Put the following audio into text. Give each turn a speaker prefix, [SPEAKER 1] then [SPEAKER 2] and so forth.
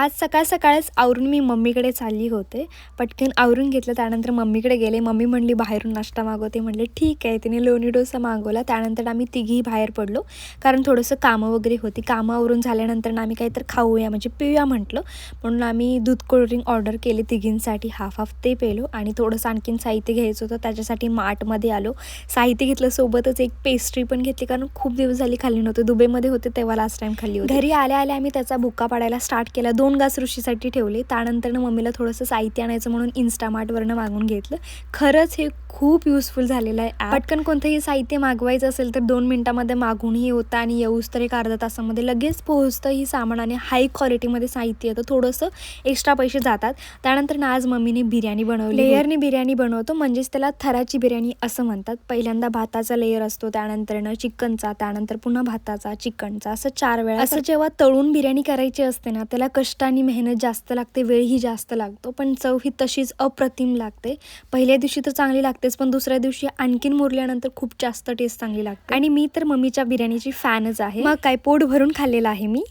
[SPEAKER 1] आज सकाळ सकाळच आवरून मी मम्मीकडे चालली होते. पटकन आवरून घेतलं, त्यानंतर मम्मीकडे गेले. मम्मी म्हणली बाहेरून नाश्ता मागवते. म्हटलं ठीक आहे. तिने लोणी डोसा मागवला. त्यानंतर आम्ही तिघी बाहेर पडलो, कारण थोडंसं कामं वगैरे होती. कामं आवरून झाल्यानंतर आम्ही काहीतरी खाऊया, म्हणजे पिऊया म्हटलं. म्हणून आम्ही दूध कोल्ड्रिंक ऑर्डर केले तिघींसाठी. हाफ हाफ ते पेलो आणि थोडंसं आणखीन साहित्य घ्यायचं होतं, त्याच्यासाठी मार्टमध्ये आलो. साहित्य घेतलं, सोबतच एक पेस्ट्री पण घेतली, कारण खूप दिवस झाली खाल्ली नव्हती. दुबईमध्ये होते तेव्हा लास्ट टाईम खाल्ली होती. घरी आल्या आल्या आम्ही त्याचा बुक्का पाडायला स्टार्ट केला. 2 घास ऋषीसाठी ठेवले. त्यानंतर मम्मीला थोडंसं साहित्य आणायचं म्हणून इन्स्टामार्टवरनं मागून घेतलं. खरंच हे खूप युजफुल झालेलं आहे ॲप. पटकन कोणतंही साहित्य मागवायचं असेल तर 2 मिनिटामध्ये मागूनही होतं आणि येऊस तर एक अर्धा तासामध्ये लगेच पोहोचतं ही सामान. आणि हाय क्वालिटीमध्ये साहित्य येतं. थोडंसं एक्स्ट्रा पैसे जातात. त्यानंतर आज मम्मीने बिर्याणी बनवली. लेयरनी बिर्याणी बनवतो, म्हणजेच त्याला थराची बिर्याणी असं म्हणतात. पहिल्यांदा भाताचा लेयर असतो, त्यानंतर चिकनचा, त्यानंतर पुन्हा भाताचा, चिकनचा, असं 4 वेळा. असं जेव्हा तळून बिर्याणी करायची असते ना, त्याला कष्ट आणि मेहनत जास्त लागते, वेळही जास्त लागतो, पण चव ही तशीच अप्रतिम लागते. पहिल्या दिवशी तर चांगली लागतेच, पण दुसऱ्या दिवशी आणखीन मुरल्यानंतर खूप जास्त टेस्ट चांगली लागते. आणि मी तर मम्मीच्या बिर्याणीची फॅनच आहे. मग काय, पोट भरून खाल्लेलं आहे मी.